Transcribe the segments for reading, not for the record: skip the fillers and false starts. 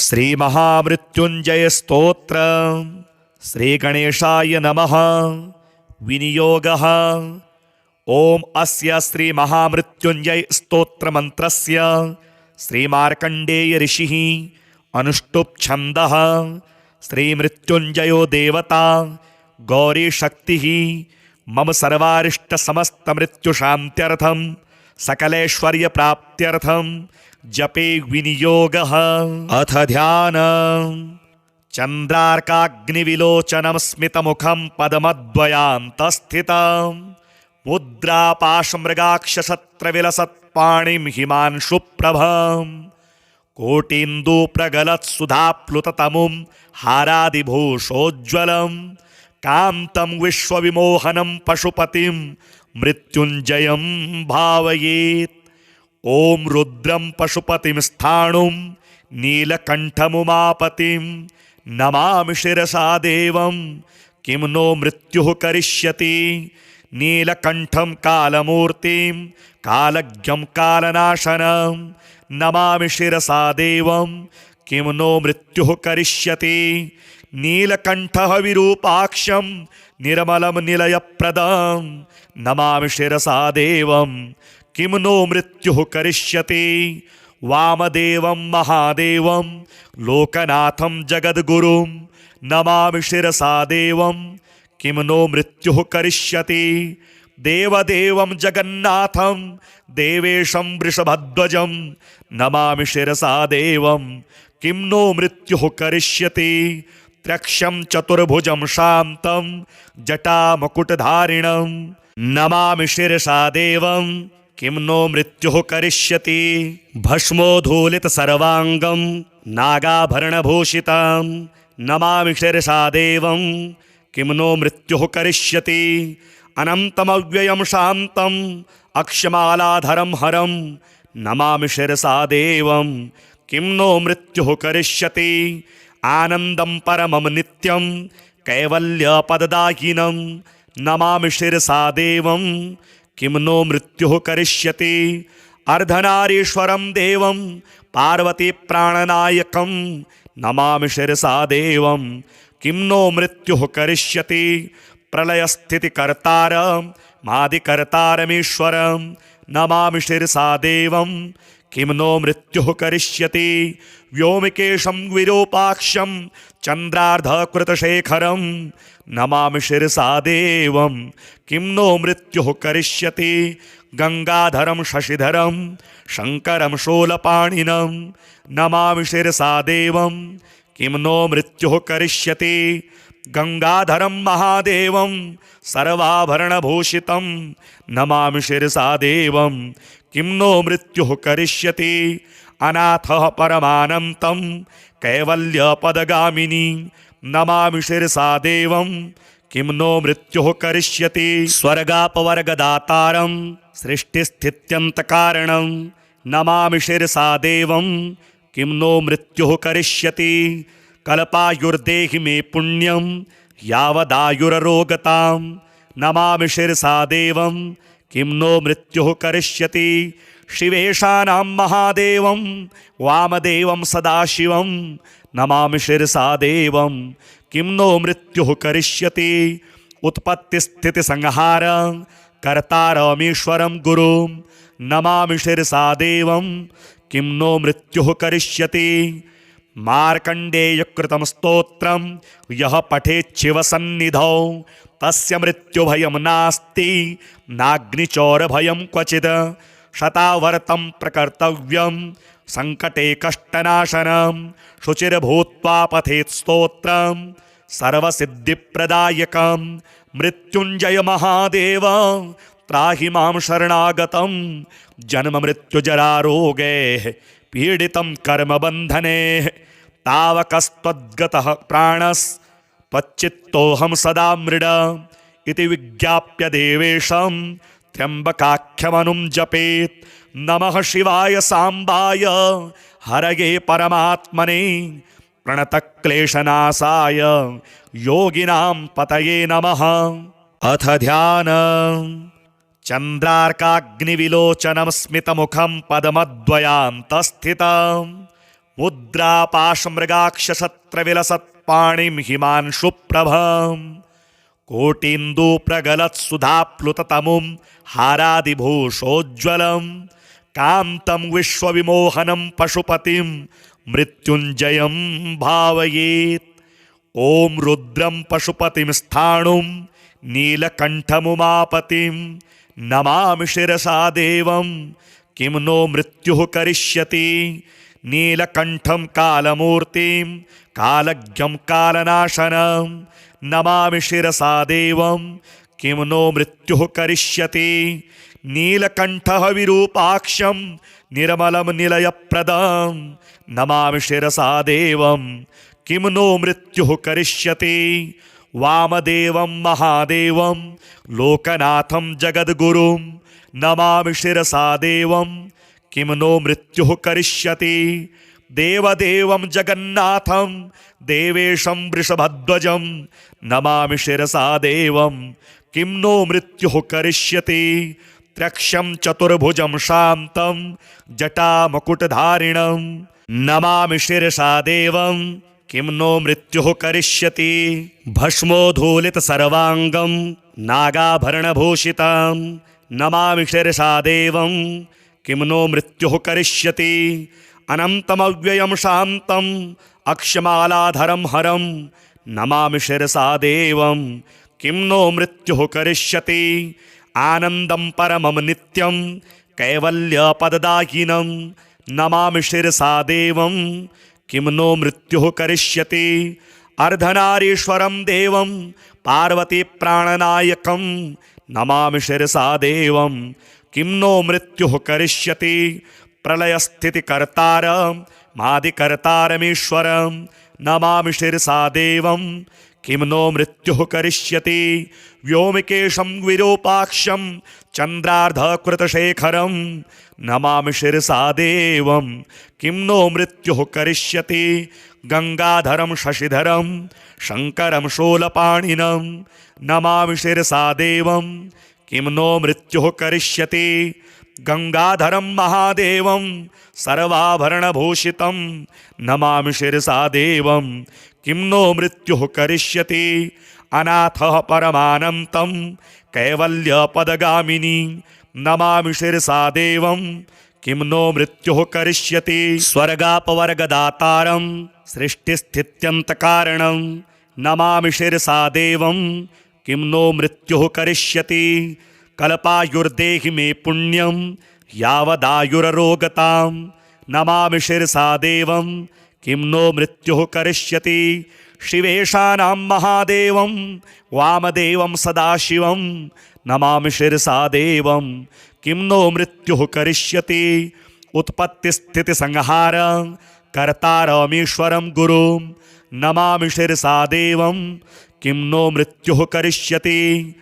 श्री महामृत्युंजय स्तोत्र श्री गणेशाय नमः। विनियोगः ओम अस्य श्री महामृत्युंजय स्तोत्र मंत्रस्य श्री मार्कंडेय ऋषिः अनुष्टुप् छन्दः श्री मृत्युंजयो देवता गौरी शक्तिः मम सर्वारिष्ट समस्त मृत्यु शांत्यर्थम सकलैश्वर्य प्राप्त्यर्थम जपे विनियोगः। अथ ध्यान चंद्रार्काग्निविलोचनं स्मितमुखं पदमद्वयान्तस्थितं मुद्रापाशमृगाक्षशत्रविलसत्पाणिं हिमांशुप्रभं कोटीन्दुप्रगलत्सुधाप्लुततमुं हारादिभूषोज्ज्वलं कान्तं विश्वविमोहनं पशुपतिं मृत्युंजयं भावयेत्। ओम रुद्रं पशुपतिं स्थाणुं नीलकण्ठमुमापतिं नमामि शिरसा देवं किं नो मृत्युः करिष्यति। नीलकण्ठं कालमूर्तिं कालज्ञं कालनाशनं नमामि शिरसा देवं किं नो मृत्युः करिष्यति। नीलकण्ठः विरूपाक्षं निर्मलं निलयप्रदं नमामि शिरसा देवं किं नो मृत्युः करिष्यति। वामदेवं महादेवं लोकनाथं जगद्गुरुं नमामि शिरसा देवं किं नो मृत्युः करिष्यति। देवदेवं जगन्नाथं देवेशं वृषभध्वजं नमामि शिरसा देवं किं नो मृत्युः करिष्यति। त्र्यक्षं चतुर्भुजं शान्तं जटामकुटधारिणं नमामि शिरसा देवं किं नो मृत्युः करिष्यति। भस्मोद्धूलित सर्वांगं नागाभरणभूषितं नमामि शिरसा देवं किं नो मृत्युः करिष्यति। अनन्तमव्ययं शान्तं अक्षमालाधरं हरं नमामि शिरसा देवं किं नो मृत्युः करिष्यति। आनन्दं परमं नित्यं कैवल्यपददायिनं नमामि शिरसा देवं किं नो मृत्युः करिष्यति। अर्धनारीश्वरं देवं पार्वती प्राणनायकं नमामि शिरसा देवं किं नो मृत्युः करिष्यति। प्रलयस्थितिकर्तारं मादिकर्तारमीश्वरं नमामि शिरसा देवं किं नो मृत्युः करिष्यति। व्योमकेशं विरूपाक्षं चन्द्रार्धकृतशेखरं नमामि शिरसा देवं किं नो मृत्युः करिष्यति। गंगाधरं शशिधरं शंकरं शूलपाणिनं नमामि शिरसा देवं किं नो मृत्युः करिष्यति। गंगाधरं महादेवं सर्वाभरणभूषितं नमामि शिरसा देवं किं नो मृत्युः करिष्यति। अनाथः परमानन्तं कैवल्यपदगामिनी नमामि शिरसा देवं किं नो मृत्युः करिष्यति। स्वर्गापवर्गदातारं सृष्टिस्थित्यन्तकारणं नमामि शिरसा देवं किं नो मृत्युः करिष्यति। कल्पायुर्देहि मे पुण्यं यावदायुररोगतां नमामि शिरसा देवं किं नो मृत्युः करिष्यति। शिवेशानां महादेवं वामदेवं सदाशिवं नमामि शिरसा देवं किं नो मृत्युः करिष्यति। उत्पत्तिस्थितिसंहार कर्तारमीश्वरं गुरुं नमामि शिरसा देवं किं नो मृत्युः करिष्यति। मार्कण्डेयकृतं स्तोत्रं यः पठेच्छिवसन्निधौ तस्य मृत्युभयं नास्ति नाग्निचौरभयं क्वचित्। शतावर्तं प्रकर्तव्यं संकटे कष्टनाशनं शुचिर्भूत्वा पठेत् स्तोत्रं सर्वसिद्धिप्रदायकं। मृत्युंजय महादेव त्राहि मां शरणागतं जन्ममृत्युजरारोगैः पीडितं कर्मबन्धने। तावकस्त्वद्गतः प्राणस्त्वच्चित्तोऽहं सदा मृड इति विज्ञाप्य देवेशं त्र्यम्बकाख्यमनुं जपेत्। नमः शिवाय सांबाय हरये परमात्मने प्रणतक्लेशनाशाय योगिनां पतये नमः। अथ ध्यान चंद्रार्काग्निविलोचनं स्मितमुखं पदमद्वयान्तस्थितं मुद्रापाशमृगाक्षसत्रविलसत्पाणिं हिमांशुप्रभम् कोटीन्दुप्रगलत्सुधाप्लुततमुं हारादिभूषोज्ज्वलं कान्तं विश्वविमोहनं पशुपतिं मृत्युञ्जयं भावयेत्। ॐ रुद्रं पशुपतिं स्थाणुं नीलकण्ठमुमापतिं नमामि शिरसा देवं किं नो मृत्युः करिष्यति। नीलकण्ठं कालमूर्तिं कालज्ञं कालनाशनं नमामि शिरसा देवं किं नो मृत्युः करिष्यति। नीलकण्ठः विरूपाक्षं निर्मलं निलयप्रदं नमामि शिरसा देवं किं नो मृत्युः करिष्यति। वामदेवं महादेवं लोकनाथं जगद्गुरुं नमामि शिरसा देवं किं नो मृत्युः करिष्यति। देवदेवं जगन्नाथं देवेशं वृषभध्वजं नमामि शिरसा देवं किं नो मृत्युः करिष्यति। त्र्यक्षं चतुर्भुजं शान्तं जटामकुटधारिणं नमामि शिरसा देवं किं नो मृत्युः करिष्यति। भस्मोद्धूलितसर्वाङ्गं नागाभरणभूषितं नमामि शिरसा देवं किं नो मृत्युः करिष्यति। अनन्तमव्ययं शान्तम् अक्षमालाधरं हरं नमामि शिरसा देवं किं नो मृत्युः करिष्यति। आनन्दं परमं नित्यं कैवल्यपददायिनं नमामि शिरसा देवं किं नो मृत्युः करिष्यति। अर्धनारीश्वरं देवं पार्वतीप्राणनायकं नमामि शिरसा देवं किं नो मृत्युः करिष्यति। प्रलयस्थितिकर्तारं मादिकर्तारमीश्वरं नमामि शिरसा देवं किं नो मृत्युः करिष्यति। व्योमकेशं विरूपाक्षं चन्द्रार्धकृतशेखरं नमामि शिरसा देवं किं नो मृत्युः करिष्यति। गंगाधरं शशिधरं शङ्करं शूलपाणिनं नमामि शिरसा देवं किं नो मृत्युः करिष्यति। गंगाधरं महादेवं सर्वाभरणभूषितं नमामि शिरसा देवं किं नो मृत्युः करिष्यति। अनाथः परमानन्तं कैवल्यपदगामिनी नमामि शिरसा देवं किं नो मृत्युः करिष्यति। स्वर्गापवर्गदातारं सृष्टिस्थित्यन्तकारणं नमामि शिरसा देवं किं नो मृत्युः करिष्यति। कल्पायुर्देहि मे पुण्यं यावदायुररोगतां नमामि शिरसा देवं किं नो मृत्युः करिष्यति। शिवेशानां महादेवं वामदेवं सदाशिवं नमामि शिरसा देवं किं नो मृत्युः करिष्यति। उत्पत्तिस्थितिसंहार कर्तारमीश्वरं गुरुं नमामि शिरसा देवं किं नो मृत्युः करिष्यति।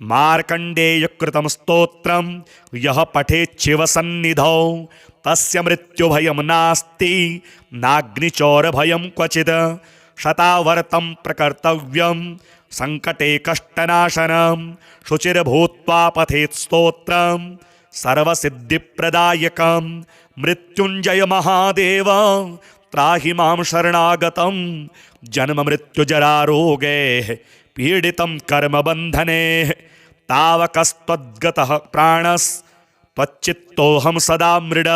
मार्कण्डेयकृतं स्तोत्रं यः पठेच्छिवसन्निधौ तस्य मृत्युभयं नास्ति नाग्निचौरभयं क्वचित्। शतावर्तं प्रकर्तव्यं सङ्कटे कष्टनाशनं शुचिर्भूत्वा पठेत् स्तोत्रं सर्वसिद्धिप्रदायकं। मृत्युञ्जय महादेव त्राहि मां शरणागतं जन्ममृत्युजरारोगैः पीडितं कर्मबन्धने। तावकस्त्वद्गतः प्राणस्त्वच्चित्तोऽहं सदा मृड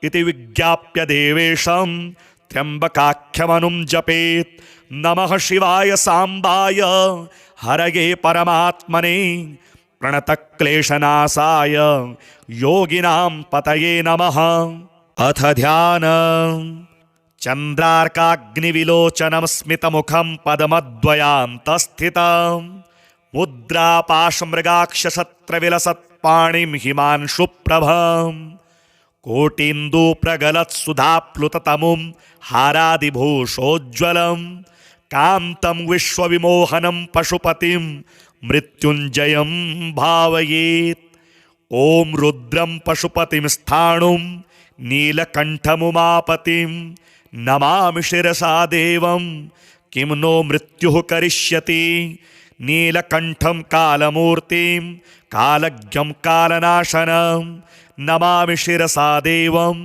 इति विज्ञाप्य देवेशं त्र्यम्बकाख्यमनुं जपेत्। नमः शिवाय साम्बाय हरये परमात्मने प्रणतक्लेशनाशाय योगिनां पतये नमः। अथ ध्यानम्। चन्द्रार्काग्निविलोचनं स्मितमुखं पद्मद्वयान्तस्थितं मुद्रापाशमृगाक्षसत्रविलसत्पाणिं हिमांशुप्रभं कोटीन्दुप्रगलत्सुधाप्लुततमुं हारादिभूषोज्ज्वलं कान्तं विश्वविमोहनं पशुपतिं मृत्युञ्जयं भावयेत्। ॐ रुद्रं पशुपतिं स्थाणुं नीलकण्ठमुमापतिं नमामि शिरसा देवं किं नो मृत्युः करिष्यति। नीलकण्ठं कालमूर्तिं कालज्ञं कालनाशनं नमामि शिरसा देवं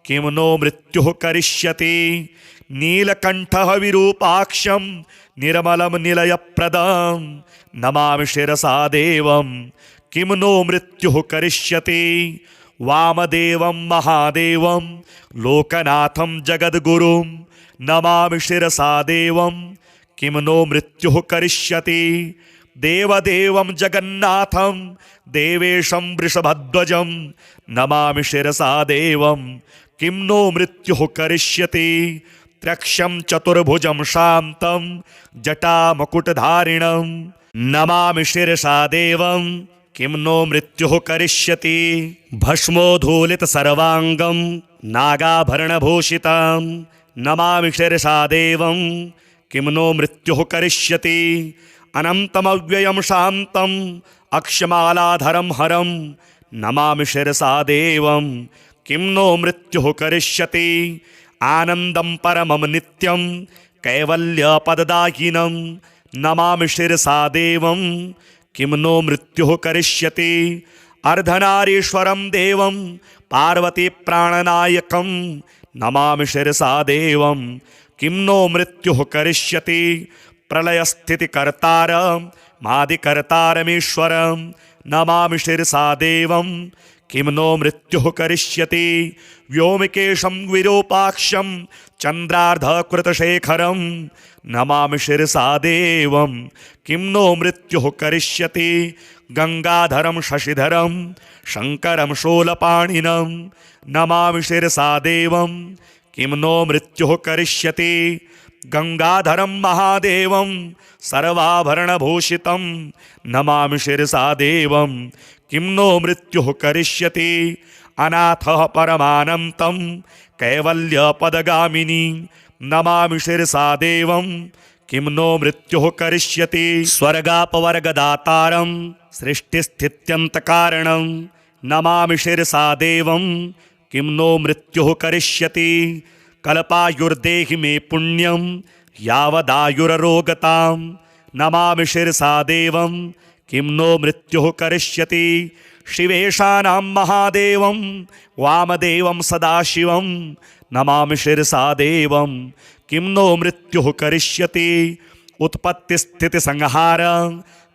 किं नो मृत्युः करिष्यति। नीलकण्ठः विरूपाक्षं निर्मलं निलयप्रदं नमामि शिरसा देवं किं नो मृत्युः करिष्यति। वामदेवं महादेवं लोकनाथं जगद्गुरुं नमामि शिरसा देवं किं नो मृत्युः करिष्यति। देवदेवं जगन्नाथं देवेशं वृषभध्वजं नमामि शिरसा देवं किं नो मृत्युः करिष्यति। त्र्यक्षं चतुर्भुजं शान्तं जटामकुटधारिणं नमामि शिरसा देवं किं नो मृत्युः करिष्यति। भस्मोद्धूलितसर्वाङ्गं नागाभरणभूषितं नमामि शिरसा देवं किं नो मृत्युः करिष्यति। अनन्तमव्ययं शान्तम् अक्षमालाधरं हरं नमामि शिरसा देवं किं नो मृत्युः करिष्यति। आनन्दं परमं नित्यं कैवल्यपददायिनं नमामि शिरसा देवं किं नो मृत्युः करिष्यति। अर्धनारीश्वरं देवं पार्वतीप्राणनायकं नमामि शिरसा देवं किं नो मृत्युः करिष्यति। प्रलयस्थितिकर्तारं मादिकर्तारमीश्वरं नमामि शिरसा देवं किं नो मृत्युः करिष्यति। व्योमकेशं विरूपाक्षं चन्द्रार्धकृतशेखरं नमामि शिरसा देवं किं नो मृत्युः करिष्यति। गंगाधरं शशिधरं शङ्करं शूलपाणिनं नमामि शिरसा देवं किं नो मृत्युः करिष्यति। गंगाधरं महादेवं सर्वाभरणभूषितं नमामि शिरसा देवं किं नो मृत्युः करिष्यति। अनाथः परमानन्तं कैवल्यपदगामिनी नमामि शिरसा देवं किं नो मृत्युः करिष्यति। स्वर्गापवर्गदातारं सृष्टिस्थित्यन्तकारणं नमामि शिरसा देवं किं नो मृत्युः करिष्यति। कल्पायुर्देहि मे पुण्यं यावदायुररोगतां नमामि शिरसा देवं किं नो मृत्युः करिष्यति। शिवेशानां महादेवं वामदेवं सदाशिवं नमामि शिरसा देवं किं नो मृत्युः करिष्यति। उत्पत्तिस्थितिसंहार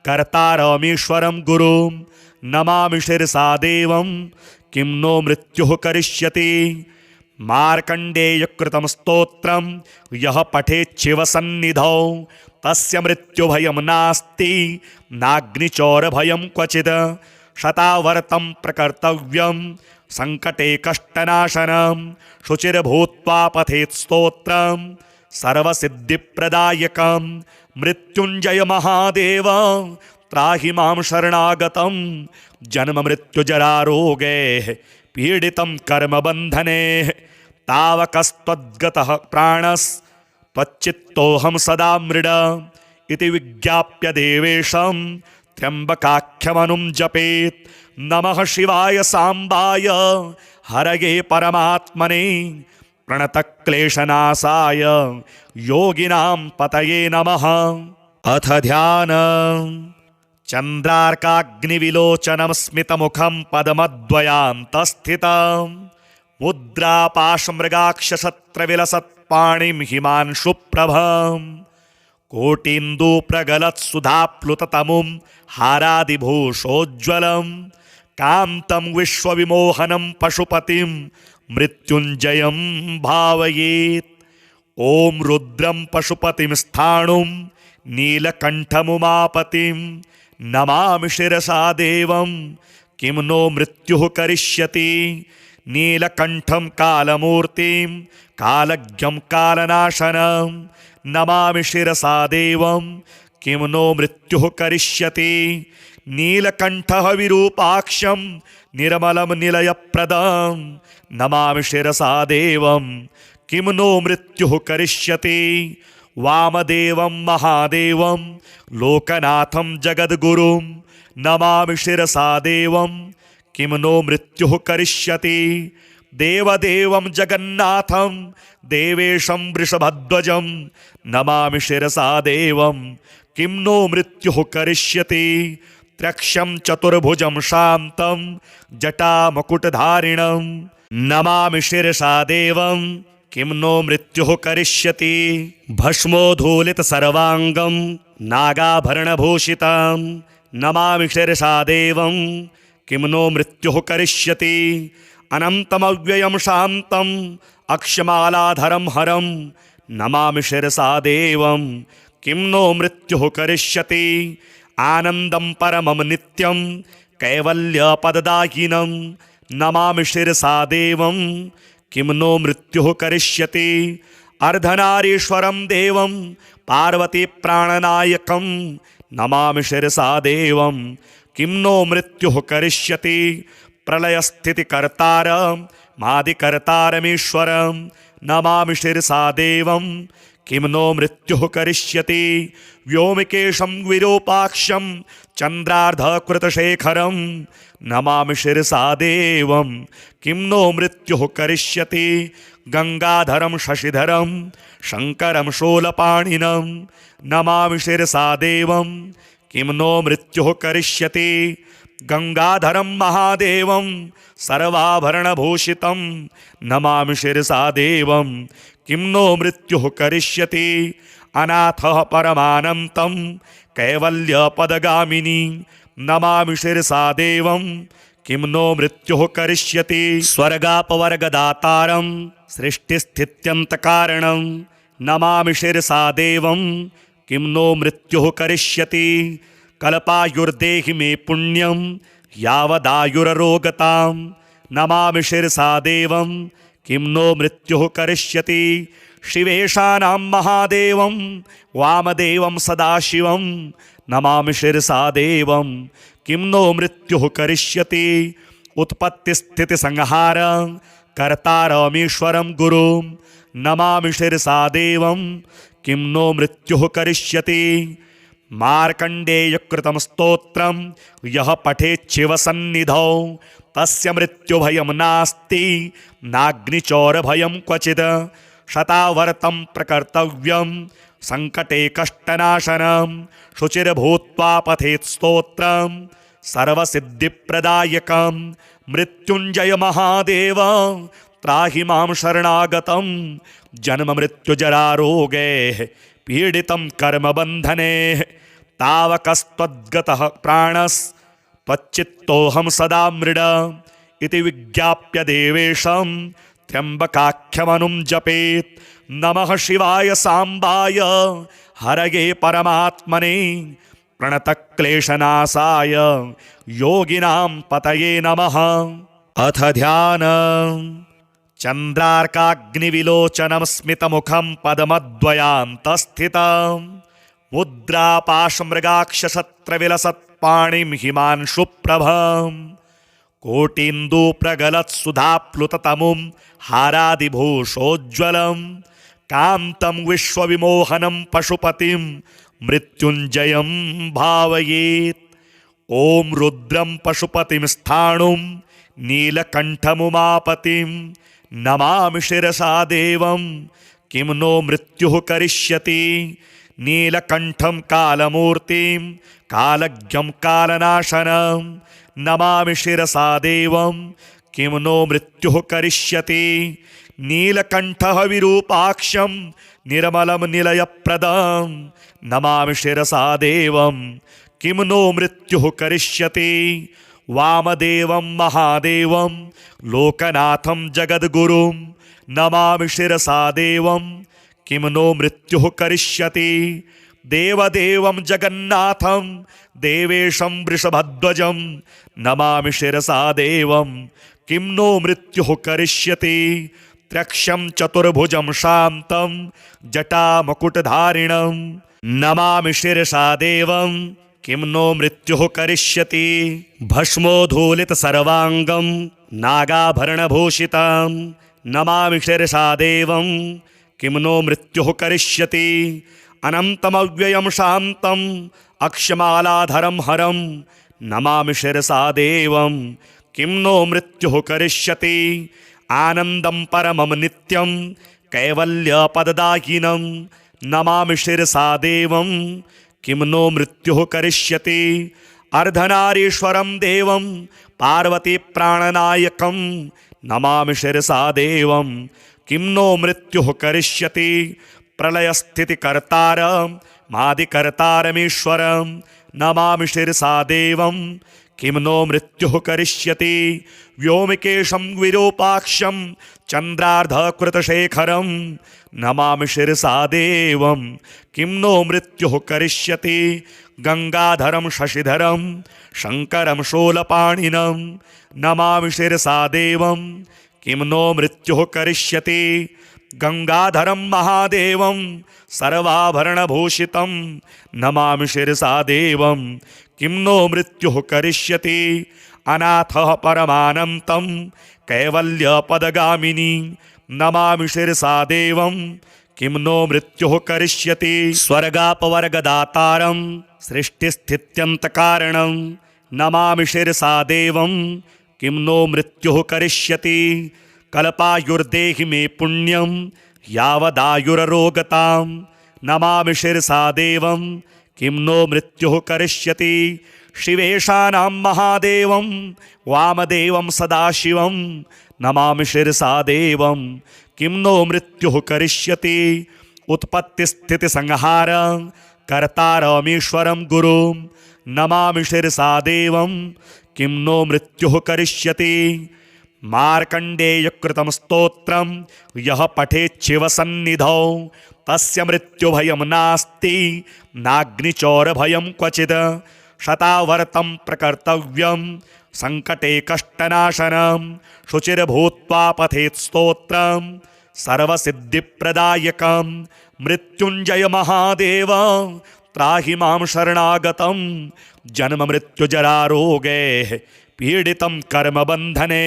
कर्तारमीश्वरं गुरुं नमामि शिरसा देवं किं नो मृत्युः करिष्यति। मार्कण्डेयकृतं स्तोत्रं यः पठेच्छिवसन्निधौ तस्य मृत्युभयं नास्ति नाग्निचौरभयं क्वचित्। शतावर्तं प्रकर्तव्यं सङ्कटे कष्टनाशनं शुचिर्भूत्वा पठेत् स्तोत्रं सर्वसिद्धिप्रदायकं। मृत्युञ्जय महादेव त्राहि मां शरणागतं जन्ममृत्युजरारोगैः पीडितं कर्मबन्धने। तावकस्त्वद्गतः प्राणस्त्वच्चित्तोऽहं सदा मृड इति विज्ञाप्य देवेशं त्र्यम्बकाख्यमनुं जपेत्। नमः शिवाय साम्बाय हरये परमात्मने प्रणतक्लेशनाशाय योगिनां पतये नमः। अथ ध्यानम्। चन्द्रार्काग्निविलोचनं स्मितमुखं पद्मद्वयान्तस्थितं मुद्रापाशमृगाक्षशस्त्रविलसत्पाणिं हिमांशुप्रभं कोटीन्दूप्रगलत्सुधाप्लुततमुं हारादिभूषोज्ज्वलं कान्तं विश्वविमोहनं पशुपतिं मृत्युञ्जयं भावयेत्। ॐ रुद्रं पशुपतिं स्थाणुं नीलकण्ठमुमापतिं नमामि शिरसा देवं किं नो मृत्युः करिष्यति। नीलकण्ठं कालमूर्तिं कालज्ञं कालनाशनं नमामि शिरसा देवं किं नो मृत्युः करिष्यति। नीलकण्ठः विरूपाक्षं निर्मलं निलयप्रदं नमामि शिरसा देवं किं नो मृत्युः करिष्यति। वामदेवं महादेवं लोकनाथं जगद्गुरुं नमामि शिरसा देवं किं नो मृत्युः करिष्यति। देवदेवं जगन्नाथं देवेशं वृषभध्वजं नमामि शिरसा देवं किं नो मृत्युः करिष्यति। त्र्यक्षं चतुर्भुजं शान्तं जटामकुटधारिणं नमामि शिरसा देवं किं नो मृत्युः करिष्यति भस्मोद्धूलित सर्वांगं नागाभरणभूषितं नमामि शिरसा देवं किं नो मृत्युः करिष्यति अनन्तमव्ययं शान्तम् अक्षमालाधरं हरं नमामि शिरसा देवं किं नो मृत्युः करिष्यति आनन्दं परमं नित्यं कैवल्यपददायिनं नमामि शिरसा देवं किं नो मृत्युः करिष्यति अर्धनारीश्वरं देवं पार्वतीप्राणनायकं नमामि शिरसा देवं किं नो मृत्युः करिष्यति प्रलयस्थितिकर्तारं मादिकर्तारमीश्वरं नमामि शिरसा देवं किं नो मृत्युः करिष्यति व्योमकेशं विरूपाक्षं चन्द्रार्धकृतशेखरं नमामि शिरसा देवं किं नो मृत्युः करिष्यति गंगाधरं शशिधरं शङ्करं शूलपाणिनं नमामि शिरसा देवं किं नो मृत्युः करिष्यति गंगाधरं महादेवं सर्वाभरणभूषितं नमामि शिरसा देवं किं नो मृत्युः करिष्यति अनाथः परमानन्तं कैवल्यपदगामिनी नमामि शिरसा देवं किं नो मृत्युः करिष्यति स्वर्गापवर्गदातारं सृष्टिस्थित्यन्तकारणं नमामि शिरसा देवं किं नो मृत्युः करिष्यति कल्पायुर्देहि मे पुण्यं यावदायुररोगतां नमामि शिरसा देवं किं नो मृत्युः करिष्यति शिवेशानां महादेवं वामदेवं सदाशिवं नमामि शिरसा देवं किं नो मृत्युः करिष्यति उत्पत्तिस्थितिसंहार कर्तारमीश्वरं गुरुं नमामि शिरसा देवं किं नो मृत्युः करिष्यति मार्कण्डेयकृतं स्तोत्रं यः पठेच्छिवसन्निधौ तस्य मृत्युभयं नास्ति नाग्निचौरभयं क्वचित् शतावर्तं प्रकर्तव्यं संकटे कष्टनाशनं शुचिर्भूत्वा पठेत् स्तोत्रं सर्वसिद्धिप्रदायकं मृत्युञ्जय महादेव त्राहि मां शरणागतं जन्ममृत्युजरारोगैः पीडितं कर्मबन्धने तावकस्त्वद्गतः प्राणस्त्वच्चित्तोऽहं सदा मृड इति विज्ञाप्य देवेशं त्र्यम्बकाख्यमनुं जपेत् नमः शिवाय सांबाय हरये परमात्मने प्रणतक्लेशनाशाय योगिनां पतये नमः। अथ ध्यानम् चन्द्रार्काग्निविलोचनं स्मितमुखं पद्मद्वयान्तस्थितं मुद्रापाशमृगाक्षशस्त्रविलसत्पाणिं हिमांशुप्रभं कोटीन्दुप्रगलत्सुधाप्लुततमुं हारादिभूषोज्ज्वलं कान्तं विश्वविमोहनं पशुपतिं मृत्युञ्जयं भावयेत्। ॐ रुद्रं पशुपतिं स्थाणुं नीलकण्ठमुमापतिं नमामि शिरसा देवं किं नो मृत्युः करिष्यति नीलकण्ठं कालमूर्तिं कालज्ञं कालनाशनं नमामि शिरसा देवं किं नो मृत्युः करिष्यति नीलकण्ठः विरूपाक्षं निर्मलं निलयप्रदं नमामि शिरसा देवं किं नो मृत्युः करिष्यति वामदेवं महादेवं लोकनाथं जगद्गुरुं नमामि शिरसा देवं किं नो मृत्युः करिष्यति देवदेवं जगन्नाथं देवेशं वृषभध्वजं नमामि शिरसा देवं किं नो मृत्युः करिष्यति त्र्यक्षं चतुर्भुजं शान्तं जटामकुटधारिणं नमामि शिरसा देवं किं नो मृत्युः करिष्यति भस्मोद्धूलित सर्वांगं नागाभरणभूषितं नमामि शिरसा देवं किं नो मृत्युः करिष्यति अनन्तमव्ययं शान्तम् अक्षमालाधरं हरं नमामि शिरसा देवं किं नो मृत्युः करिष्यति आनन्दं परमं नित्यं कैवल्यपददायिनं नमामि शिरसा देवं किं नो मृत्युः करिष्यति अर्धनारीश्वरं देवं पार्वतीप्राणनायकं नमामि शिरसा देवं किं नो मृत्युः करिष्यति प्रलयस्थितिकर्तारमादिकर्तारमीश्वरं नमामि शिरसा देवं किं नो मृत्युः करिष्यति व्योमकेशं विरूपाक्षं चन्द्रार्धकृतशेखरं नमामि शिरसा देवं किं नो मृत्युः करिष्यति गंगाधरं शशिधरं शंकरं शूलपाणिनं नमामि शिरसा देवं किं नो मृत्युः करिष्यति गंगाधरं महादेवं सर्वाभरणभूषितं नमामि शिरसा देवं किं नो मृत्युः करिष्यति अनाथः परमानन्तं कैवल्यपदगामिनी नमामि शिरसा देवं किं नो मृत्युः करिष्यति स्वर्गापवर्गदातारं सृष्टिस्थित्यन्तकारणं नमामि शिरसा देवं किं नो मृत्युः करिष्यति कल्पायुर्देहि मे पुण्यं यावदायुररोगतां नमामि शिरसा देवं किं नो मृत्युः करिष्यति शिवेशानां महादेवं वामदेवं सदाशिवं नमामि शिरसा देवं किं नो मृत्युः करिष्यति उत्पत्तिस्थितिसंहार कर्तारमीश्वरं गुरुं नमामि शिरसा देवं किं नो मृत्युः करिष्यति मार्कण्डेयकृतं स्तोत्रं यः पठेच्छिवसन्निधौ तस्य मृत्युभयं नास्ति नाग्निचौरभयं क्वचित् शतावर्तं प्रकर्तव्यं संकटे कष्टनाशनं शुचिर्भूत्वा पठेत् स्तोत्रं सर्वसिद्धिप्रदायकं मृत्युञ्जय महादेव त्राहि मां शरणागतं जन्ममृत्युजरारोगैः पीडितं कर्मबन्धने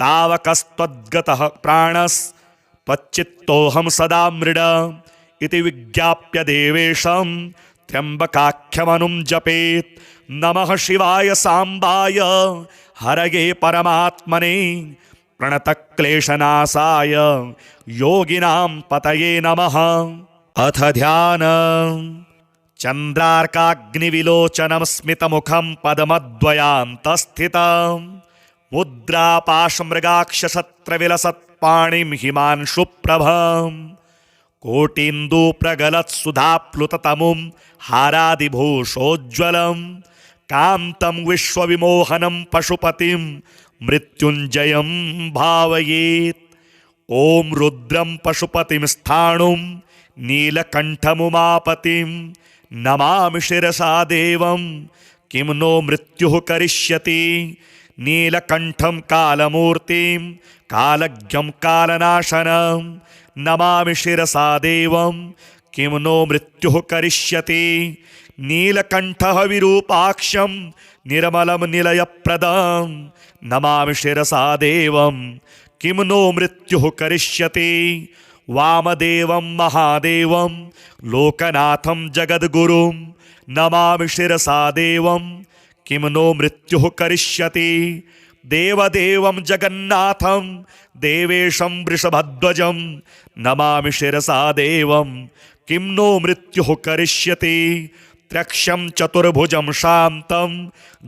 तावकस्त्वद्गतः प्राणस्त्वच्चित्तोऽहं सदा मृड इति विज्ञाप्य देवेशं त्र्यम्बकाख्यमनुं जपेत् नमः शिवाय सांबाय हरये परमात्मने प्रणतक्लेशनाशाय योगिनां पतये नमः। अथ ध्यानम् चन्द्रार्काग्निविलोचनं स्मितमुखं पद्मद्वयान्तस्थितं मुद्रापाशमृगाक्षशस्त्रविलसत्पाणिं हिमांशुप्रभं कोटीन्दुप्रगलत्सुधाप्लुततमुं हारादिभूषोज्ज्वलं कान्तं विश्वविमोहनं पशुपतिं मृत्युञ्जयं भावयेत्। ॐ रुद्रं पशुपतिं स्थाणुं नीलकण्ठमुमापतिं नमामि शिरसा देवं किं नो मृत्युः करिष्यति नीलकण्ठं कालमूर्तिं कालज्ञं कालनाशनं नमामि शिरसा देवं किं नो मृत्युः करिष्यति नीलकण्ठः विरूपाक्षं निर्मलं निलयप्रदं नमामि शिरसा देवं किं नो मृत्युः करिष्यति वामदेवं महादेवं लोकनाथं जगद्गुरुं नमामि शिरसा देवं किं नो मृत्युः करिष्यति देवदेवं जगन्नाथं देवेशं वृषभध्वजं नमामि शिरसा देवं किं नो मृत्युः करिष्यति त्र्यक्षं चतुर्भुजं शान्तं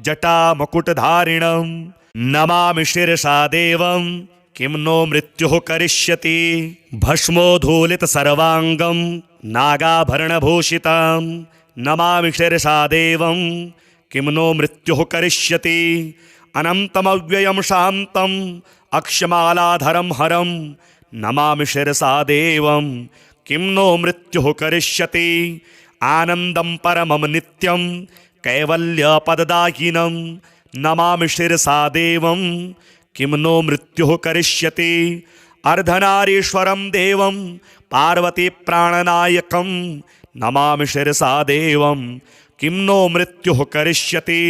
जटामकुटधारिणं नमामि शिरसा देवं किं नो मृत्युः करिष्यति भस्मोद्धूलितसर्वाङ्गं नागाभरणभूषितं नमामि शिरसा देवं किं नो मृत्युः करिष्यति अनन्तमव्ययं शान्तम् अक्षमालाधरं हरं नमामि शिरसा देवं किं नो मृत्युः करिष्यति आनन्दं परमं नित्यं कैवल्यपददायिनं नमामि शिरसा देवं किं नो मृत्युः करिष्यति अर्धनारीश्वरं देवं पार्वतीप्राणनायकं नमामि शिरसा देवं किं नो मृत्युः करिष्यति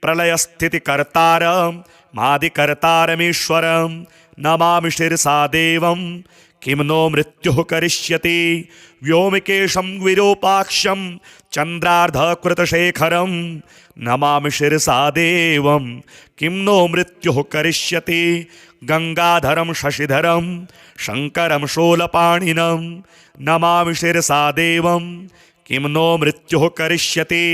प्रलयस्थितिकर्तारमादिकर्तारमीश्वरं नमामि शिरसा देवं किं नो मृत्युः करिष्यति व्योमकेशं विरूपाक्षं चन्द्रार्धकृतशेखरं नमामि शिरसा देवं किं नो मृत्युः करिष्यति गंगाधरं शशिधरं शंकरं शूलपाणिनं नमामि शिरसा देवं किं नो मृत्युः करिष्यति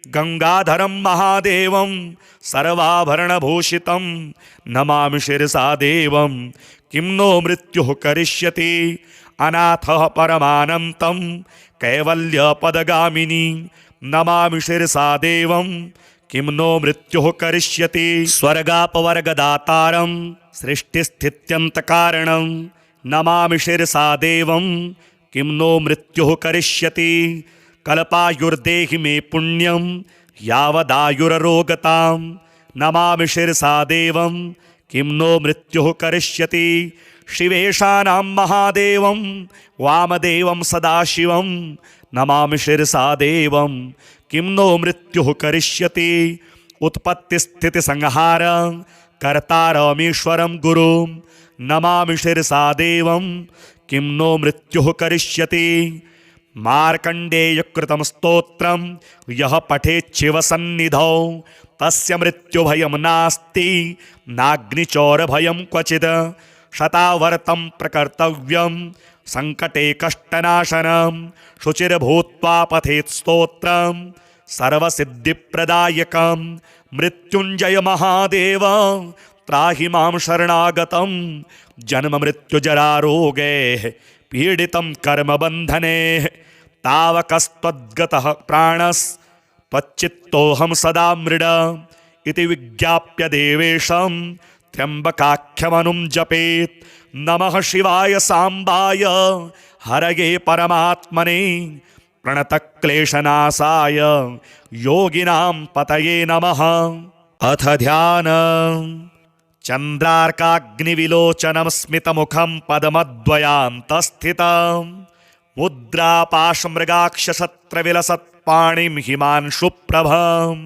गंगाधरं महादेवं सर्वाभरणभूषितं नमामि शिरसा देवं किं नो मृत्युः करिष्यति। अनाथः परमानन्तं कैवल्यपदगामिनी नमामि शिरसा देवं किं नो मृत्युः करिष्यति। स्वर्गापवर्गदातारं सृष्टिस्थित्यन्तकारणं नमामि शिरसा देवं किं नो मृत्युः करिष्यति। कल्पायुर्देहि मे पुण्यं यावदायुररोगतां नमामि शिरसा देवं किं नो मृत्युः करिष्यति। शिवेशानां महादेवं वामदेवं सदाशिवं नमामि शिरसा देवं किं नो मृत्युः करिष्यति। उत्पत्तिस्थितिसंहार कर्तारमीश्वरं गुरुं नमामि शिरसा देवं किं नो मृत्युः करिष्यति। मार्कण्डेयकृतं स्तोत्रं यः पठेच्छिवसन्निधौ तस्य मृत्युभयं नास्ति नाग्निचौरभयं क्वचित्। शतावर्तं प्रकर्तव्यं सङ्कटे कष्टनाशनं शुचिर्भूत्वा पठेत् स्तोत्रं सर्वसिद्धिप्रदायकं। मृत्युञ्जय महादेव त्राहि मां शरणागतं जन्ममृत्युजरारोगैः पीडितं कर्मबन्धने। तावकस्त्वद्गतः प्राणस्त्वच्चित्तोऽहं सदा मृड इति विज्ञाप्य देवेशं त्र्यम्बकाख्यमनुं जपेत्। नमः शिवाय साम्बाय हरये परमात्मने प्रणतक्लेशनाशाय योगिनां पतये नमः। अथ ध्यानम्। चन्द्रार्काग्निविलोचनं स्मितमुखं पद्मद्वयान्तस्थितं मुद्रापाशमृगाक्षशस्त्रविलसत्पाणिं हिमांशुप्रभं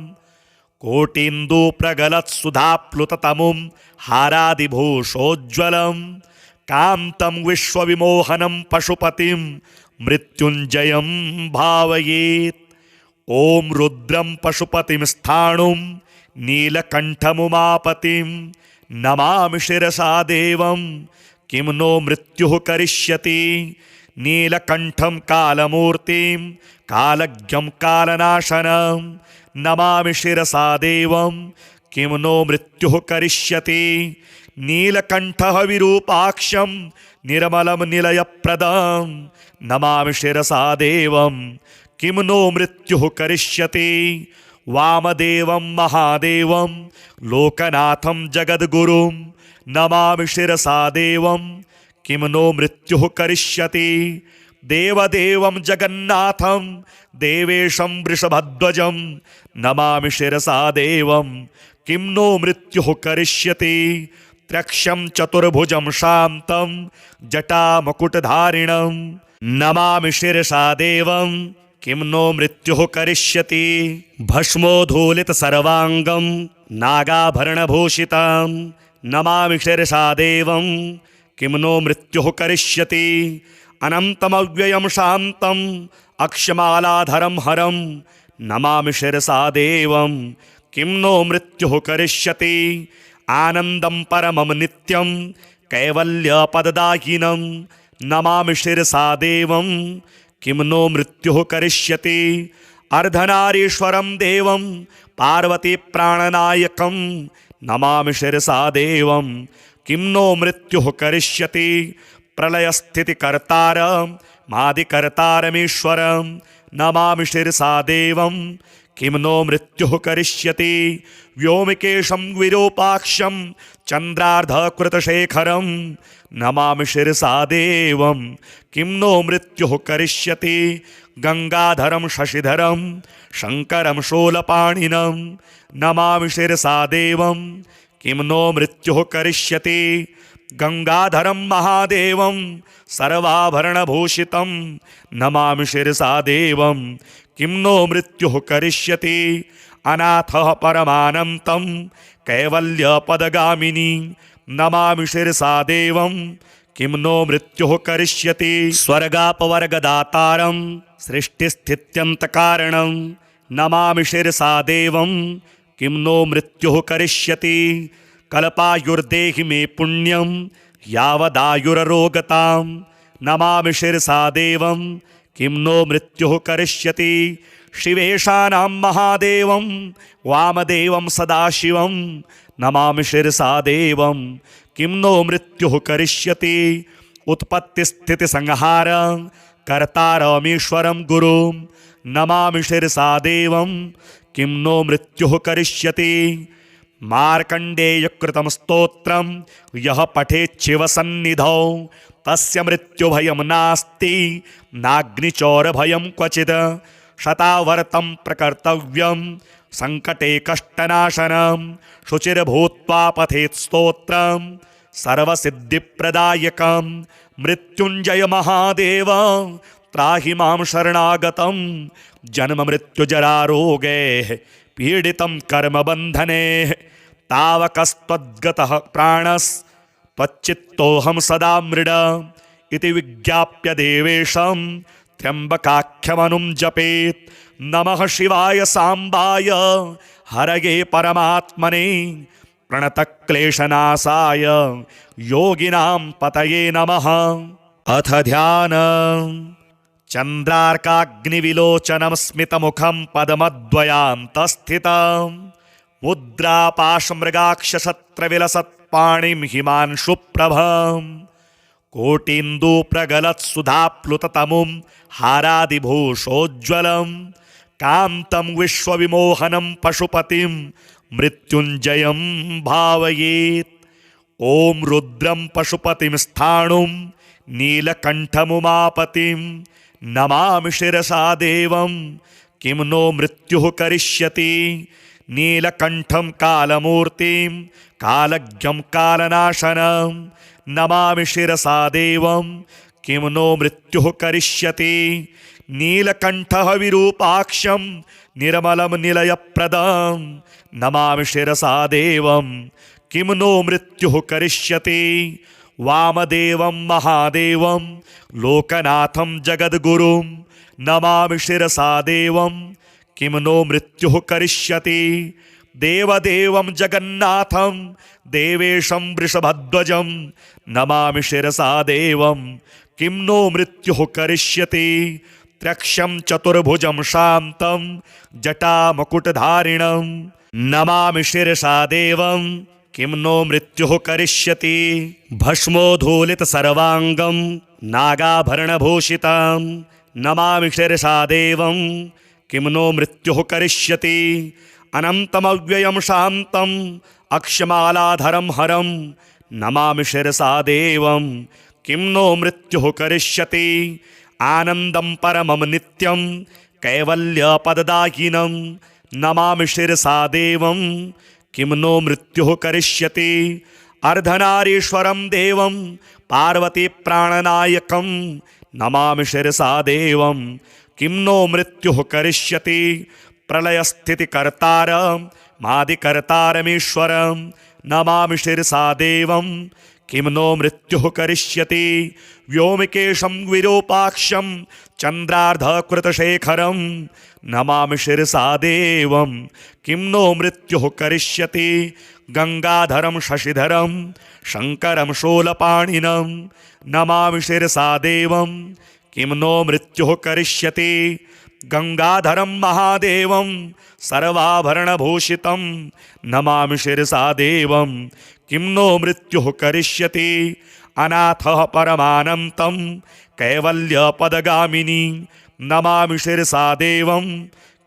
कोटीन्दुप्रगलत्सुधाप्लुततमुं हारादिभूषोज्ज्वलं कान्तं विश्वविमोहनं पशुपतिं मृत्युञ्जयं भावयेत्। ॐ रुद्रं पशुपतिं स्थाणुं नीलकण्ठमुमापतिं नमामि शिरसा देवं किं नो मृत्युः करिष्यति। नीलकण्ठं कालमूर्तिं कालज्ञं कालनाशनं नमामि शिरसा देवं किं नो मृत्युः करिष्यति। नीलकण्ठः विरूपाक्षं निर्मलं निलयप्रदं नमामि शिरसा देवं किं नो मृत्युः करिष्यति। वामदेवं महादेवं लोकनाथं जगद्गुरुं नमामि शिरसा देवं किं नो मृत्युः करिष्यति। देवदेवं जगन्नाथं देवेशं वृषभध्वजं नमामि शिरसा देवं किं नो मृत्युः करिष्यति। त्र्यक्षं चतुर्भुजं शान्तं जटामकुटधारिणं नमामि शिरसा देवं किं नो मृत्युः करिष्यति। भस्मोद्धूलितसर्वाङ्गं नागाभरणभूषितं नमामि शिरसा देवं किं नो मृत्युः करिष्यति। अनन्तमव्ययं शान्तम् अक्षमालाधरं हरं नमामि शिरसा देवं किं नो मृत्युः करिष्यति। आनन्दं परमं नित्यं कैवल्यपददायिनं नमामि शिरसा देवं किं नो मृत्युः करिष्यति। अर्धनारीश्वरं देवं पार्वतीप्राणनायकं नमामि शिरसा देवं किं नो मृत्युः करिष्यति। प्रलयस्थितिकर्तारं मादिकर्तारमीश्वरं नमामि शिरसा देवं किं नो मृत्युः करिष्यति। व्योमकेशं विरूपाक्षं चन्द्रार्धकृतशेखरं नमामि शिरसा देवं किं नो मृत्युः करिष्यति। गंगाधरं शशिधरं शङ्करं शूलपाणिनं नमामि शिरसा देवं किं नो मृत्युः करिष्यति। गंगाधरं महादेवं सर्वाभरणभूषितं नमामि शिरसा देवं किं नो मृत्युः करिष्यति। अनाथः परमानन्तं कैवल्यपदगामिनी नमामि शिरसा देवं किं नो मृत्युः करिष्यति। स्वर्गापवर्गदातारं सृष्टिस्थित्यन्तकारणं नमामि शिरसा देवं किं नो मृत्युः करिष्यति। कल्पायुर्देहि मे पुण्यं यावदायुररोगतां नमामि शिरसा देवं किं नो मृत्युः करिष्यति। शिवेशानां महादेवं वामदेवं सदाशिवं नमामि शिरसा देवं किं नो मृत्युः करिष्यति उत्पत्तिस्थितिसंहार कर्तारमीश्वरं गुरुं नमामि शिरसा देवं किं नो मृत्युः करिष्यति मार्कण्डेयकृतं स्तोत्रं यः पठेच्छिवसन्निधौ तस्य मृत्युभयं नास्ति नाग्निचौरभयं क्वचित् शतावर्तं प्रकर्तव्यं सङ्कटे कष्टनाशनं शुचिर्भूत्वा पठेत् स्तोत्रं सर्वसिद्धिप्रदायकं मृत्युञ्जय महादेव त्राहि मां शरणागतं जन्ममृत्युजरारोगैः पीडितं कर्मबन्धने तावकस्त्वद्गतः प्राणस्त्वच्चित्तोऽहं सदा मृड इति विज्ञाप्य देवेशं त्र्यम्बकाख्यमनुं जपेत् नमः शिवाय साम्बाय हरये परमात्मने प्रणतक्लेशनाशाय योगिनां पतये नमः। अथ ध्यानम् चन्द्रार्काग्निविलोचनं स्मितमुखं पद्मद्वयान्तस्थितं मुद्रापाशमृगाक्षशस्त्रविलसत्पाणिं हिमांशुप्रभं कोटीन्दूप्रगलत्सुधाप्लुततमुं हारादिभूषोज्ज्वलं कान्तं विश्वविमोहनं पशुपतिं मृत्युञ्जयं भावयेत्। ॐ रुद्रं पशुपतिं स्थाणुं नीलकण्ठमुमापतिं नमामि शिरसा देवं किं नो मृत्युः करिष्यति नीलकण्ठं कालमूर्तिं कालज्ञं कालनाशनं नमामि शिरसा देवं किं नो मृत्युः करिष्यति नीलकण्ठः विरूपाक्षं निर्मलं निलयप्रदं नमामि शिरसा देवं किं नो मृत्युः करिष्यति वामदेवं महादेवं लोकनाथं जगद्गुरुं नमामि शिरसा देवं किं नो मृत्युः करिष्यति देवदेवं जगन्नाथं देवेशं वृषभध्वजं नमामि शिरसा देवं किं नो मृत्युः करिष्यति त्र्यक्षं चतुर्भुजं शान्तं जटामकुटधारिणं नमामि शिरसा देवं किं नो मृत्युः करिष्यति भस्मोद्धूलितसर्वाङ्गं नागाभरणभूषितं नमामि शिरसा देवं किं नो मृत्युः करिष्यति अनन्तमव्ययं शान्तम् अक्षमालाधरं हरं नमामि शिरसा देवं किं नो मृत्युः करिष्यति आनन्दं परमं नित्यं कैवल्यपददायिनं नमामि शिरसा देवं किं नो मृत्युः करिष्यति अर्धनारीश्वरं देवं पार्वतीप्राणनायकं नमामि शिरसा देवं किं नो मृत्युः करिष्यति प्रलयस्थितिकर्तारं मादिकर्तारमीश्वरं नमामि शिरसा देवं किं नो मृत्युः करिष्यति व्योमकेशं विरूपाक्षं चन्द्रार्धकृतशेखरं नमामि शिरसा देवं किं नो मृत्युः करिष्यति गंगाधरं शशिधरं शङ्करं शूलपाणिनं नमामि शिरसा देवं किं नो मृत्युः करिष्यति गंगाधरं महादेवं सर्वाभरणभूषितं नमामि शिरसा देवं किं नो मृत्युः करिष्यति अनाथः परमानन्तं कैवल्यपदगामिनी नमामि शिरसा देवं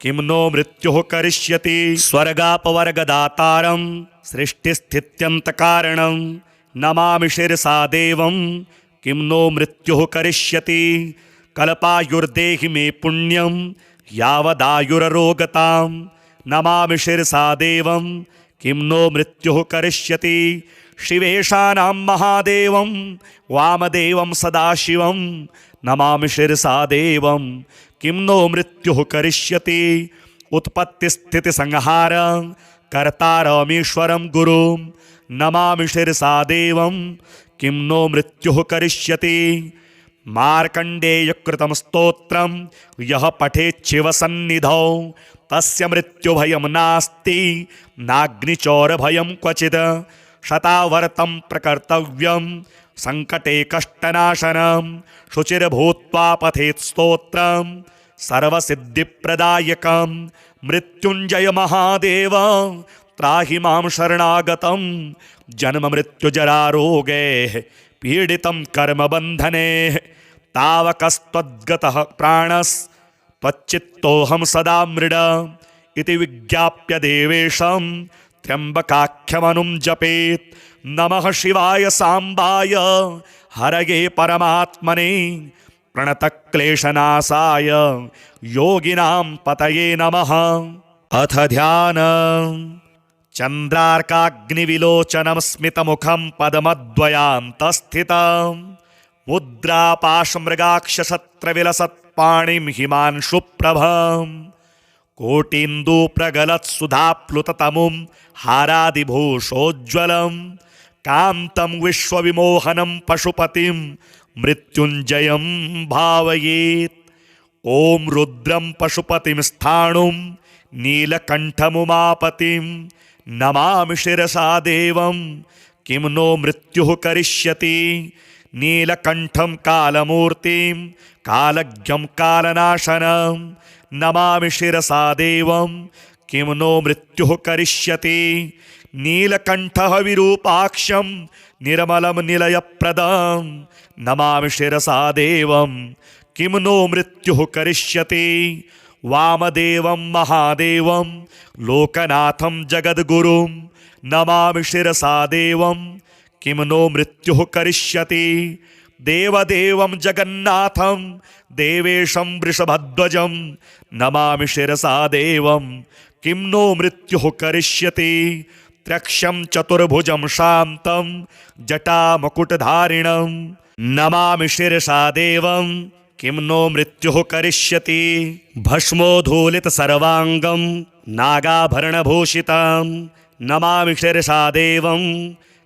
किं नो मृत्युः करिष्यति स्वर्गापवर्गदातारं सृष्टिस्थित्यन्तकारणं नमामि शिरसा देवं किं नो मृत्युः करिष्यति कल्पायुर्देहि मे पुण्यं यावदायुररोगतां नमामि शिरसा देवं किं नो मृत्युः करिष्यति शिवेशानां महादेवं वामदेवं सदाशिवं नमामि शिरसा देवं किं नो मृत्युः करिष्यति उत्पत्तिस्थितिसंहार कर्तारमीश्वरं गुरुं नमामि शिरसा देवं किं नो मृत्युः करिष्यति मार्कण्डेयकृतं स्तोत्रं यः पठेच्छिवसन्निधौ तस्य मृत्युभयं नास्ति नाग्निचौरभयं क्वचित् शतावर्तं प्रकर्तव्यं सङ्कटे कष्टनाशनं शुचिर्भूत्वा पठेत् स्तोत्रं सर्वसिद्धिप्रदायकं मृत्युञ्जय महादेव त्राहि मां शरणागतं जन्ममृत्युजरारोगैः पीडितं कर्मबन्धने तावकस्त्वद्गतः प्राणस्त्वच्चित्तोऽहं सदा मृड इति विज्ञाप्य देवेशं त्र्यम्बकाख्यमनुं जपेत्। नमः शिवाय सांबाय हरये परमात्मने प्रणतक्लेशनाशाय योगिनां पतये नमः। अथ ध्यान चन्द्रार्काग्निविलोचनं स्मितमुखं पद्मद्वयान्तस्थितं मुद्रापाशमृगाक्षशस्त्रविलसत्पाणिं हिमांशुप्रभं कोटीन्दूप्रगलत्सुधाप्लुततमुं हारादिभूषोज्ज्वलं कान्तं विश्वविमोहनं पशुपतिं मृत्युञ्जयं भावयेत्। ॐ रुद्रं पशुपतिं स्थाणुं नीलकण्ठमुमापतिं नमामि शिरसा देवं किं नो मृत्युः करिष्यति। नीलकण्ठं कालमूर्तिं कालज्ञं कालनाशनं नमामि शिरसा देवं किं नो मृत्युः करिष्यति। नीलकण्ठः विरूपाक्षं निर्मलं निलयप्रदं नमामि शिरसा देवं किं नो मृत्युः करिष्यति। वामदेवं महादेवं लोकनाथं जगद्गुरुं नमामि शिरसा देवं किं नो मृत्युः करिष्यति। देवदेवं जगन्नाथं देवेशं वृषभध्वजं नमामि शिरसा देवं किं नो मृत्युः करिष्यति। त्र्यक्षं चतुर्भुजं शान्तं जटामकुटधारिणं नमामि शिरसा देवं किं नो मृत्युः करिष्यति। भस्मोद्धूलितसर्वाङ्गं नागाभरणभूषितं नमामि शिरसा देवं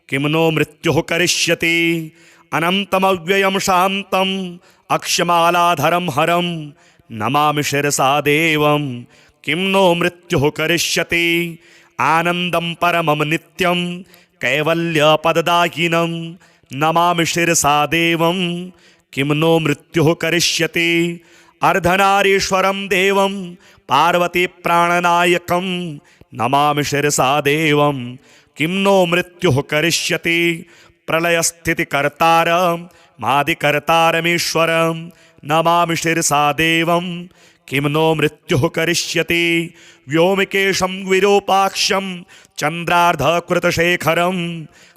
किं नो मृत्युः करिष्यति। अनन्तमव्ययं शान्तम् अक्षमालाधरं हरं नमामि शिरसा देवं किं नो मृत्युः करिष्यति। आनन्दं परमं नित्यं कैवल्यपददायिनं नमामि शिरसा देवं किं नो मृत्युः करिष्यति। अर्धनारीश्वरं देवं पार्वतीप्राणनायकं नमामि शिरसा देवं किं नो मृत्युः करिष्यति। प्रलयस्थितिकर्तारं मादिकर्तारमीश्वरं नमामि शिरसा देवं किं नो मृत्युः करिष्यति। व्योमकेशं विरूपाक्षं चन्द्रार्धकृतशेखरं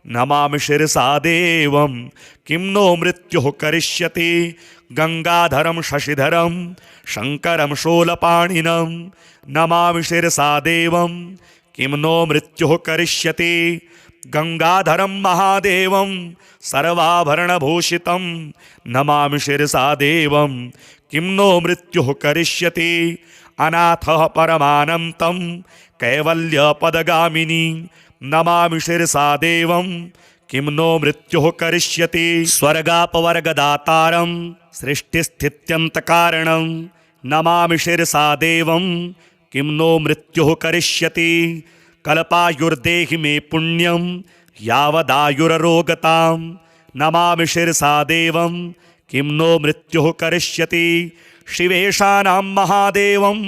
नमामि शिरसा देवं किं नो मृत्युः करिष्यति। गंगाधरं शशिधरं शङ्करं शूलपाणिनं नमामि शिरसा देवं किं नो मृत्युः करिष्यति। गंगाधरं महादेवं सर्वाभरणभूषितं नमामि शिरसा देवं किं नो मृत्युः करिष्यति। अनाथः परमानन्तं कैवल्यपदगामिनी नमामि शिरसा देवं किं नो मृत्युः करिष्यति। स्वर्गापवर्गदातारं सृष्टिस्थित्यन्तकारणं नमामि शिरसा देवं किं नो मृत्युः करिष्यति। कल्पायुर्देहि मे पुण्यं यावदायुररोगतां नमामि शिरसा देवं किं नो मृत्युः करिष्यति। शिवेशानां महादेवं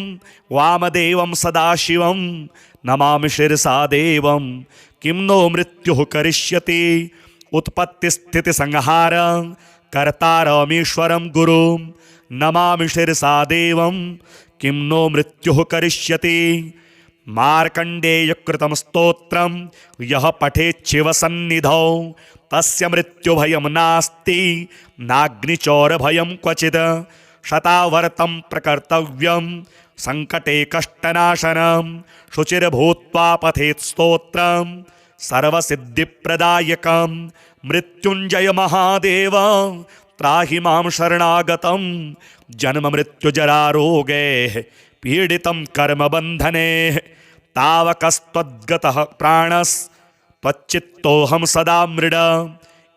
वामदेवं सदाशिवं नमामि शिरसा देवं किं नो मृत्युः करिष्यति। उत्पत्तिस्थितिसंहार कर्तारमीश्वरं गुरुं नमामि शिरसा देवं किं नो मृत्युः करिष्यति। मार्कण्डेयकृतं स्तोत्रं यः पठेच्छिवसन्निधौ तस्य मृत्युभयं नास्ति नाग्निचौरभयं क्वचित्। शतावर्तं प्रकर्तव्यं सङ्कटे कष्टनाशनं शुचिर्भूत्वा पठेत् स्तोत्रं सर्वसिद्धिप्रदायकं मृत्युञ्जय महादेव त्राहि मां शरणागतं जन्ममृत्युजरारोगैः पीडितं कर्मबन्धने तावकस्त्वद्गतः प्राणस्त्वच्चित्तोऽहं सदा मृड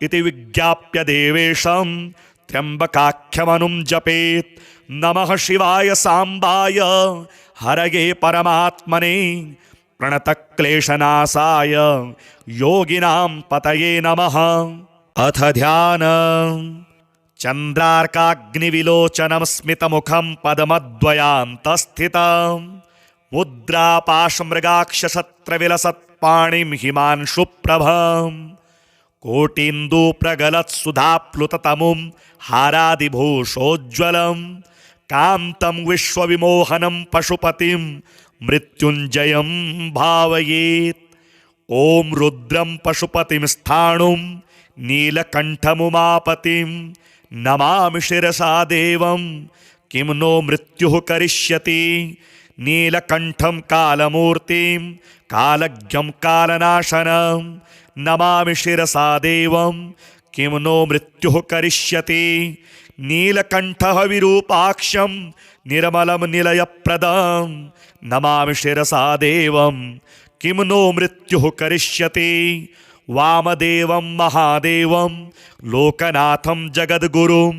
इति विज्ञाप्य देवेशं त्र्यम्बकाख्यमनुं जपेत्। नमः शिवाय सांबाय हरये परमात्मने प्रणतक्लेशनाशाय योगिनां पतये नमः। अथ ध्यान चन्द्रार्काग्निविलोचनं स्मितमुखं पदमद्वयान्तस्थितं मुद्रापाशमृगाक्षशस्त्रविलसत्पाणिं हिमांशुप्रभं कोटीन्दुप्रगलत्सुधाप्लुततमुं हारादिभूषोज्ज्वलं कान्तं विश्वविमोहनं पशुपतिं मृत्युञ्जयं भावयेत्। ॐ रुद्रं पशुपतिं स्थाणुं नीलकण्ठमुमापतिं नमामि शिरसा देवं किं नो मृत्युः करिष्यति। नीलकण्ठं कालमूर्तिं कालज्ञं कालनाशनं नमामि शिरसा देवं किं नो मृत्युः करिष्यति। नीलकण्ठः विरूपाक्षं निर्मलं निलयप्रदं नमामि शिरसा देवं किं नो मृत्युः करिष्यति। वामदेवं महादेवं लोकनाथं जगद्गुरुं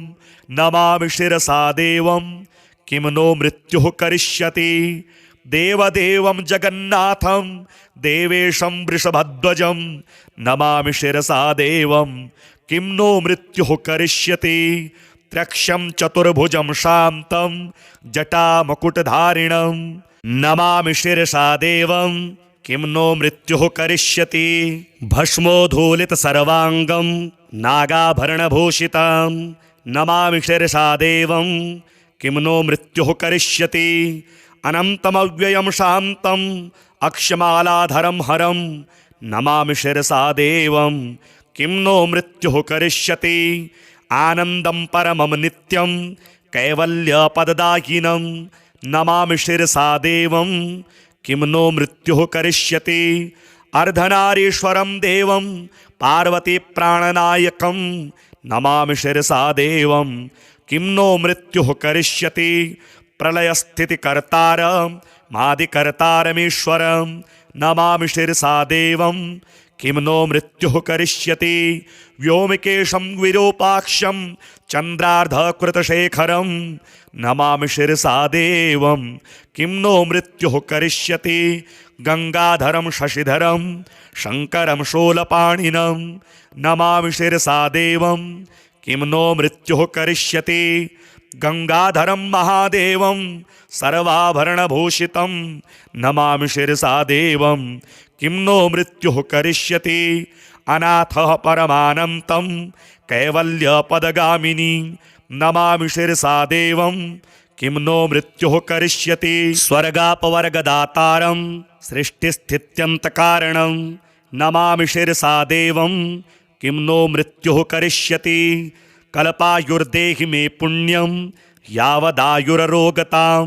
नमामि शिरसा देवं किं नो मृत्युः करिष्यति। देवदेवं जगन्नाथं देवेशं वृषभध्वजं नमामि शिरसा देवं किं नो मृत्युः करिष्यति। त्र्यक्षं चतुर्भुजं शान्तं जटामकुटधारिणं नमामि शिरसा देवं किं नो मृत्युः करिष्यति। भस्मोद्धूलितसर्वाङ्गं नागाभरणभूषितं नमामि शिरसा देवं किं नो मृत्युः करिष्यति। अनन्तमव्ययं शान्तम् अक्षमालाधरं हरं नमामि शिरसा देवं किं नो मृत्युः करिष्यति। आनन्दं परमं नित्यं कैवल्यपददायिनं नमामि शिरसा देवं किं नो मृत्युः करिष्यति। अर्धनारीश्वरं देवं पार्वतीप्राणनायकं नमामि शिरसा देवं किं नो मृत्युः करिष्यति। प्रलयस्थितिकर्तारं मादिकर्तारमीश्वरं नमामि शिरसा देवं किं नो मृत्युः करिष्यति। व्योमकेशं विरूपाक्षं चन्द्रार्धकृतशेखरं नमामि शिरसा देवं किं नो मृत्युः करिष्यति। गंगाधरं शशिधरं शङ्करं शूलपाणिनं नमामि शिरसा देवं किं नो मृत्युः करिष्यति। गंगाधरं महादेवं सर्वाभरणभूषितं नमामि शिरसा देवं किं नो मृत्युः करिष्यति। अनाथः परमानन्तं कैवल्यपदगामिनी नमामि शिरसा देवं किं नो मृत्युः करिष्यति। स्वर्गापवर्गदातारं सृष्टिस्थित्यन्तकारणं नमामि शिरसा देवं किं नो मृत्युः करिष्यति। कल्पायुर्देहि मे पुण्यं यावदायुररोगतां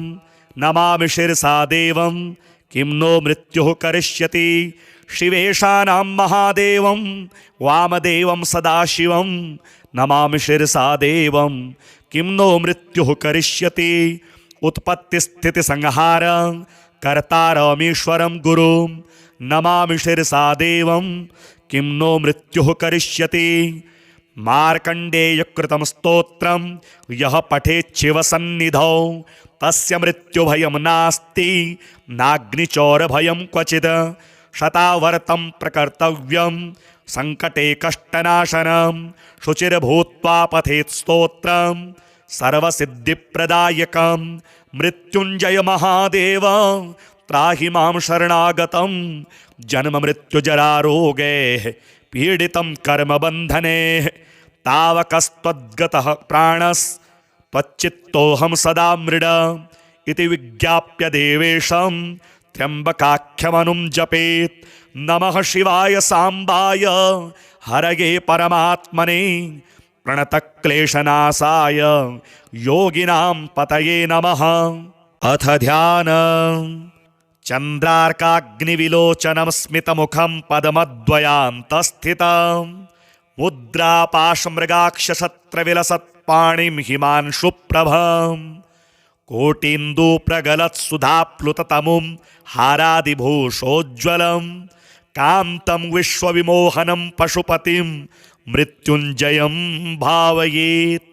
नमामि शिरसा देवं किं नो मृत्युः करिष्यति। शिवेशानां महादेवं वामदेवं सदाशिवं नमामि शिरसा देवं किं नो मृत्युः करिष्यति। उत्पत्तिस्थितिसंहार कर्तारमीश्वरं गुरुं नमामि शिरसा देवं किं नो मृत्युः करिष्यति। मार्कण्डेयकृतं स्तोत्रं यः पठेच्छिवसन्निधौ तस्य मृत्युभयं नास्ति नाग्निचौरभयं क्वचित्। शतावर्तं प्रकर्तव्यं सङ्कटे कष्टनाशनं शुचिर्भूत्वा पठेत् स्तोत्रं सर्वसिद्धिप्रदायकं। मृत्युञ्जय महादेव त्राहि मां शरणागतं जन्ममृत्युजरारोगैः पीडितं कर्मबन्धने। तावकस्त्वद्गतः प्राणस्त्वच्चित्तोऽहं सदा मृड इति विज्ञाप्य देवेशं त्र्यम्बकाख्यमनुं जपेत्। नमः शिवाय साम्बाय हरये परमात्मने प्रणतक्लेशनाशाय योगिनां पतये नमः। अथ ध्यानम्। चन्द्रार्काग्निविलोचनं स्मितमुखं पदमद्वयान्तस्थितं मुद्रापाशमृगाक्षशस्त्रविलसत्पाणिं हिमांशुप्रभं कोटीन्दुप्रगलत्सुधाप्लुततमुं हारादिभूषोज्ज्वलं कान्तं विश्वविमोहनं पशुपतिं मृत्युञ्जयं भावयेत्।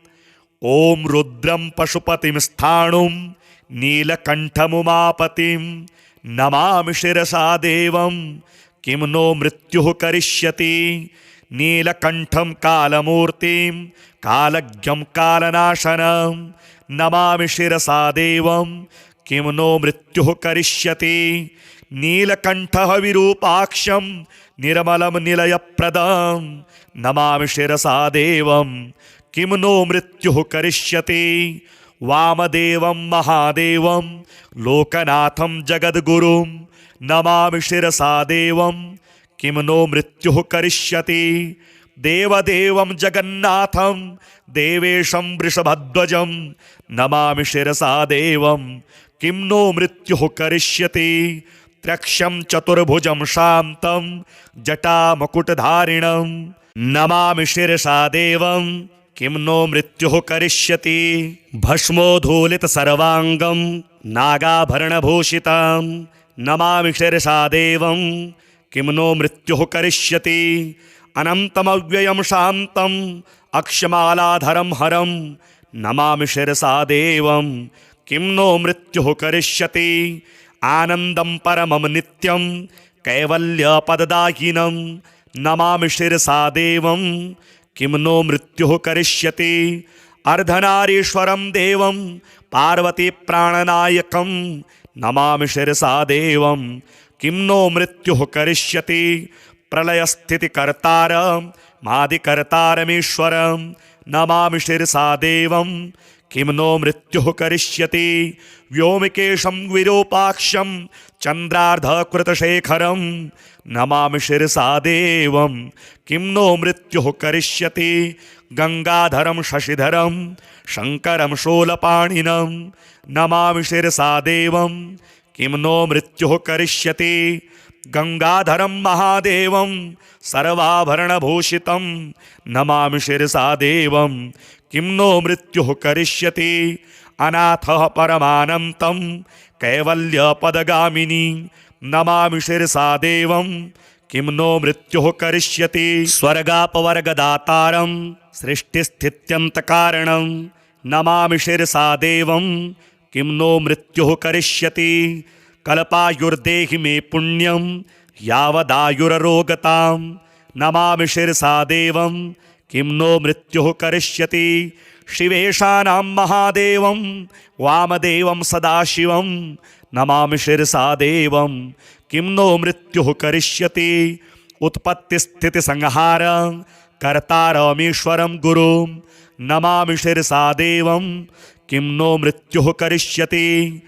ॐ रुद्रं पशुपतिं स्थाणुं नीलकण्ठमुमापतिं नमामि शिरसा देवं किं नो मृत्युः करिष्यति। नीलकण्ठं कालमूर्तिं कालज्ञं कालनाशनं नमामि शिरसा देवं किं नो मृत्युः करिष्यति। नीलकण्ठः विरूपाक्षं निर्मलं निलयप्रदं नमामि शिरसा देवं किं नो मृत्युः करिष्यति। वामदेवं महादेवं लोकनाथं जगद्गुरुं नमामि शिरसा देवं किं नो मृत्युः करिष्यति। देवदेवं जगन्नाथं देवेशं वृषभध्वजं नमामि शिरसा देवं किं नो मृत्युः करिष्यति। त्र्यक्षं चतुर्भुजं शान्तं जटामकुटधारिणं नमामि शिरसा देवं किं नो मृत्युः करिष्यति। भस्मोद्धूलितसर्वाङ्गं नागाभरणभूषितं नमामि शिरसा देवं किं नो मृत्युः करिष्यति। अनन्तमव्ययं शान्तम् अक्षमालाधरं हरं नमामि शिरसा देवं किं नो मृत्युः करिष्यति। आनन्दं परमं नित्यं कैवल्यपददायिनं नमामि शिरसा देवं किं नो मृत्युः करिष्यति। अर्धनारीश्वरं देवं पार्वतीप्राणनायकं नमामि शिरसा देवं किं नो मृत्युः करिष्यति। प्रलयस्थितिकर्तारं मादिकर्तारमीश्वरं नमामि शिरसा देवं किं नो मृत्युः करिष्यति। व्योमकेशं विरूपाक्षं चन्द्रार्धकृतशेखरं नमामि शिरसा देवं किं नो मृत्युः करिष्यति। गंगाधरं शशिधरं शङ्करं शूलपाणिनं नमामि शिरसा देवं किं नो मृत्युः करिष्यति। गंगाधरं महादेवं सर्वाभरणभूषितं नमामि शिरसा देवं किं नो मृत्युः करिष्यति। अनाथः परमानन्तं कैवल्यपदगामिनी नमामि शिरसा देवं किं नो मृत्युः करिष्यति। स्वर्गापवर्गदातारं सृष्टिस्थित्यन्तकारणं नमामि शिरसा देवं किं नो मृत्युः करिष्यति। कल्पायुर्देहि मे पुण्यं यावदायुररोगतां नमामि शिरसा देवं किं नो मृत्युः करिष्यति। शिवेशानां महादेवं वामदेवं सदाशिवं नमामि शिरसा देवं किं नो मृत्युः करिष्यति। उत्पत्तिस्थितिसंहार कर्तारमीश्वरं गुरुं नमामि शिरसा देवं किं नो मृत्युः करिष्यति।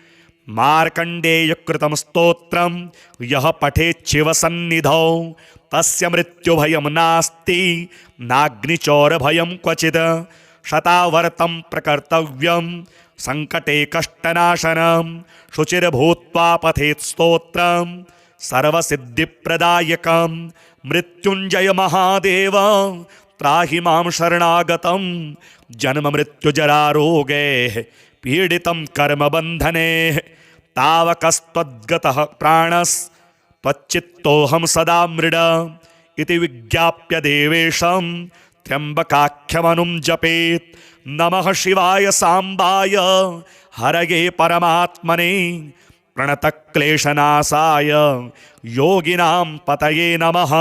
मार्कण्डेयकृतं स्तोत्रं यः पठेच्छिवसन्निधौ तस्य मृत्युभयं नास्ति नाग्निचौरभयं क्वचित्। शतावर्तं प्रकर्तव्यं सङ्कटे कष्टनाशनं शुचिर्भूत्वा पठेत् स्तोत्रं सर्वसिद्धिप्रदायकं। मृत्युञ्जय महादेव त्राहि मां शरणागतं जन्ममृत्युजरारोगैः पीडितं कर्मबन्धने। तावकस्त्वद्गतः प्राणस्त्वच्चित्तोऽहं सदा मृड इति विज्ञाप्य देवेशं त्र्यम्बकाख्यमनुं जपेत्। नमः शिवाय साम्बाय हरये परमात्मने प्रणतक्लेशनाशाय योगिनां पतये नमः।